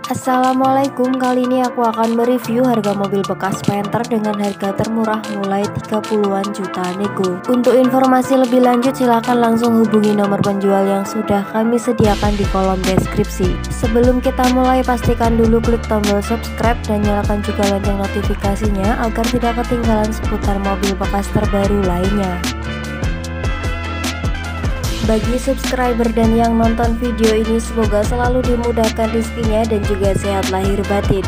Assalamualaikum, kali ini aku akan mereview harga mobil bekas Panther dengan harga termurah mulai 30-an juta nego. Untuk informasi lebih lanjut silahkan langsung hubungi nomor penjual yang sudah kami sediakan di kolom deskripsi. Sebelum kita mulai pastikan dulu klik tombol subscribe dan nyalakan juga lonceng notifikasinya agar tidak ketinggalan seputar mobil bekas terbaru lainnya. Bagi subscriber dan yang nonton video ini semoga selalu dimudahkan rezekinya dan juga sehat lahir batin.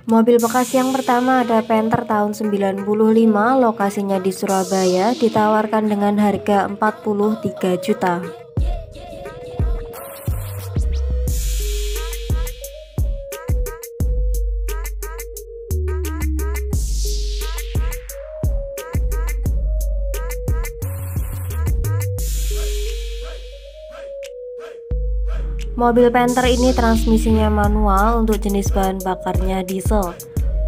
Mobil bekas yang pertama ada Panther tahun 95, lokasinya di Surabaya, ditawarkan dengan harga 43 juta. Mobil Panther ini transmisinya manual, untuk jenis bahan bakarnya diesel.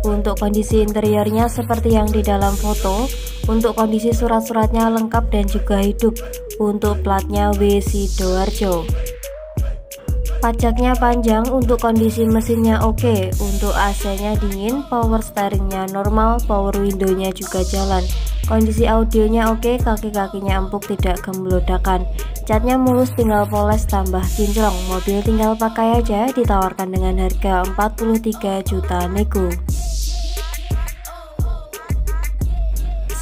Untuk kondisi interiornya seperti yang di dalam foto. Untuk kondisi surat-suratnya lengkap dan juga hidup. Untuk platnya W Sidoarjo. Pajaknya panjang, untuk kondisi mesinnya oke. Untuk AC-nya dingin, power steeringnya normal, power window-nya juga jalan. Kondisi audionya oke, kaki-kakinya empuk tidak gemblodakan. Catnya mulus, tinggal poles tambah kinclong. Mobil tinggal pakai aja, ditawarkan dengan harga 43 juta nego.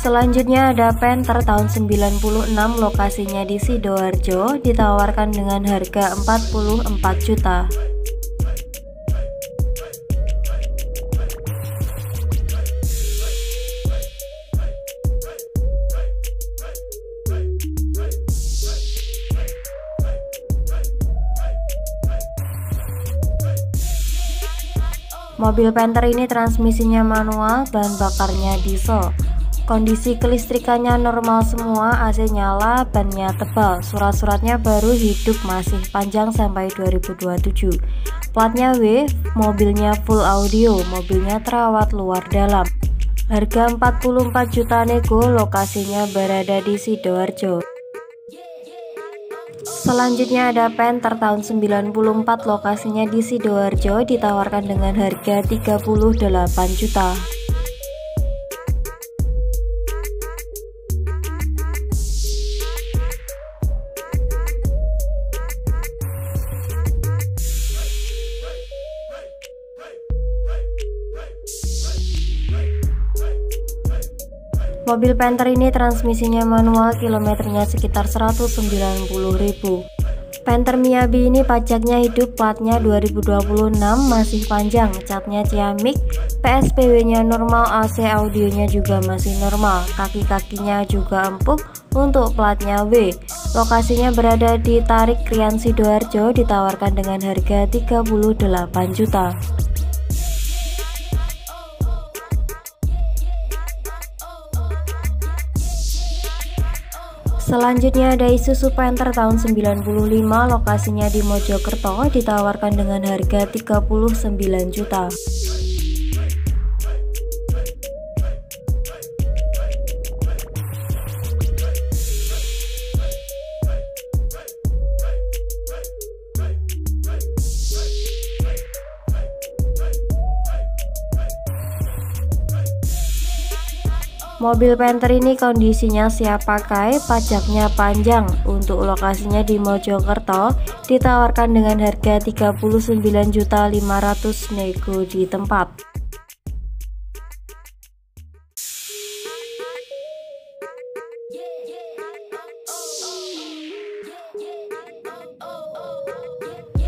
Selanjutnya ada Panther tahun 96, lokasinya di Sidoarjo, ditawarkan dengan harga 44 juta. Mobil Panther ini transmisinya manual, bahan bakarnya diesel. Kondisi kelistrikannya normal semua, AC nyala, bannya tebal, surat-suratnya baru, hidup masih panjang sampai 2027. Platnya W, mobilnya full audio, mobilnya terawat luar dalam. Harga 44 juta nego, lokasinya berada di Sidoarjo. Selanjutnya ada Panther tahun 94, lokasinya di Sidoarjo, ditawarkan dengan harga 38 juta. Mobil Panther ini transmisinya manual, kilometernya sekitar 190.000. Panther Miyabi ini pajaknya hidup, platnya 2026, masih panjang, catnya ciamik, PSPW nya normal, AC audionya juga masih normal, kaki-kakinya juga empuk. Untuk platnya W, lokasinya berada di Tarik Krian Sidoarjo, ditawarkan dengan harga 38 juta. Selanjutnya ada Isuzu Panther tahun 95, lokasinya di Mojokerto, ditawarkan dengan harga 39 juta. Mobil Panther ini kondisinya siap pakai, pajaknya panjang. Untuk lokasinya di Mojokerto, ditawarkan dengan harga 39.500.000 nego di tempat.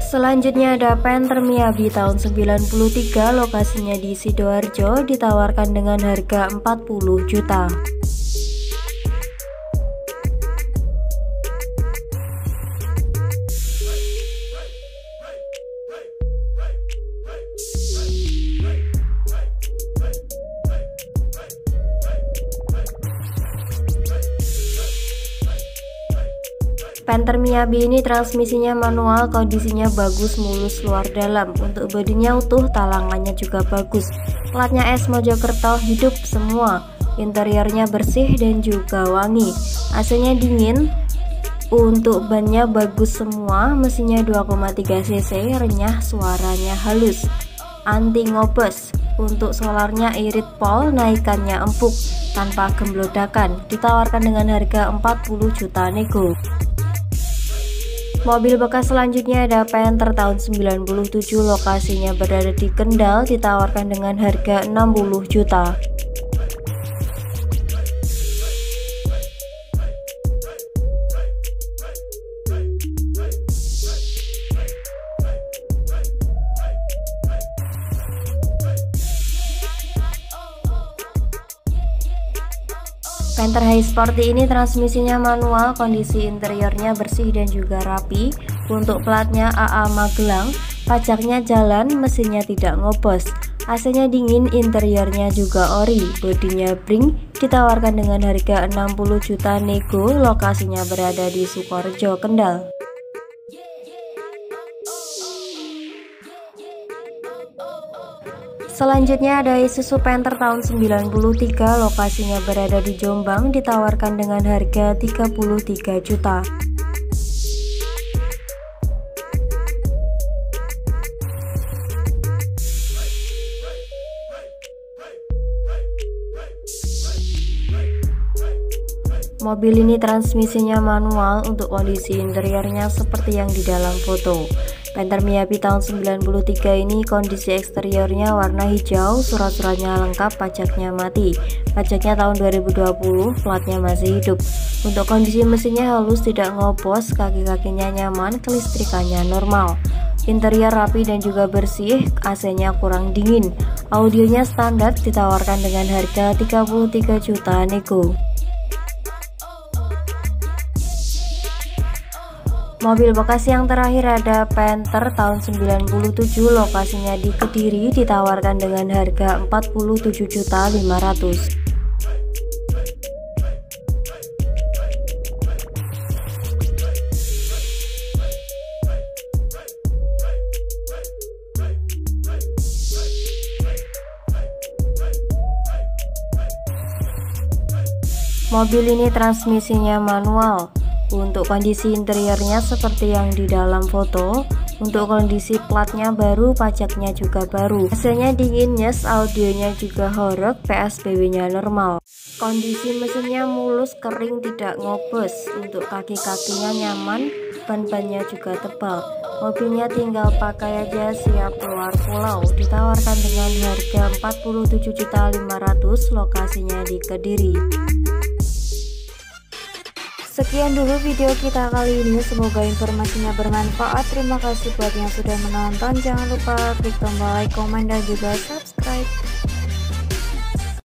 Selanjutnya ada Panther Miyabi tahun 93, lokasinya di Sidoarjo, ditawarkan dengan harga 40 juta. Panther Miyabi ini transmisinya manual, kondisinya bagus, mulus luar dalam. Untuk bodinya utuh, talangannya juga bagus. Platnya S Mojokerto, hidup semua. Interiornya bersih dan juga wangi. AC-nya dingin. Untuk bannya bagus semua, mesinnya 2,3 cc, renyah, suaranya halus, anti ngobes. Untuk solarnya irit pol, naikannya empuk, tanpa gemblodakan, ditawarkan dengan harga 40 juta nego. Mobil bekas selanjutnya ada Panther tahun 97, lokasinya berada di Kendal, ditawarkan dengan harga 60 juta. Panther High Sport ini transmisinya manual, kondisi interiornya bersih dan juga rapi. Untuk platnya AA Magelang, pajaknya jalan, mesinnya tidak ngobos, AC-nya dingin, interiornya juga ori, bodinya Brink, ditawarkan dengan harga 60 juta nego, lokasinya berada di Sukorejo, Kendal. Selanjutnya ada Isuzu Panther tahun 93, lokasinya berada di Jombang, ditawarkan dengan harga 33 juta. Mobil ini transmisinya manual, untuk kondisi interiornya seperti yang di dalam foto. Panther Miyabi tahun 93 ini kondisi eksteriornya warna hijau, surat-suratnya lengkap, pajaknya mati. Pajaknya tahun 2020, platnya masih hidup. Untuk kondisi mesinnya halus, tidak ngopos, kaki-kakinya nyaman, kelistrikannya normal. Interior rapi dan juga bersih, AC-nya kurang dingin. Audionya standar, ditawarkan dengan harga 33 juta nego. Mobil bekas yang terakhir ada Panther tahun 97, lokasinya di Kediri, ditawarkan dengan harga 47 juta 500. Mobil ini transmisinya manual. Untuk kondisi interiornya seperti yang di dalam foto. Untuk kondisi platnya baru, pajaknya juga baru. AC-nya dingin, yes, audionya juga horeg, PSBW-nya normal. Kondisi mesinnya mulus, kering, tidak ngobos. Untuk kaki-kakinya nyaman, ban-bannya juga tebal. Mobilnya tinggal pakai aja, siap keluar pulau. Ditawarkan dengan harga 47 juta 500, lokasinya di Kediri. Sekian dulu video kita kali ini, semoga informasinya bermanfaat. Terima kasih buat yang sudah menonton, jangan lupa klik tombol like, komen, dan juga subscribe.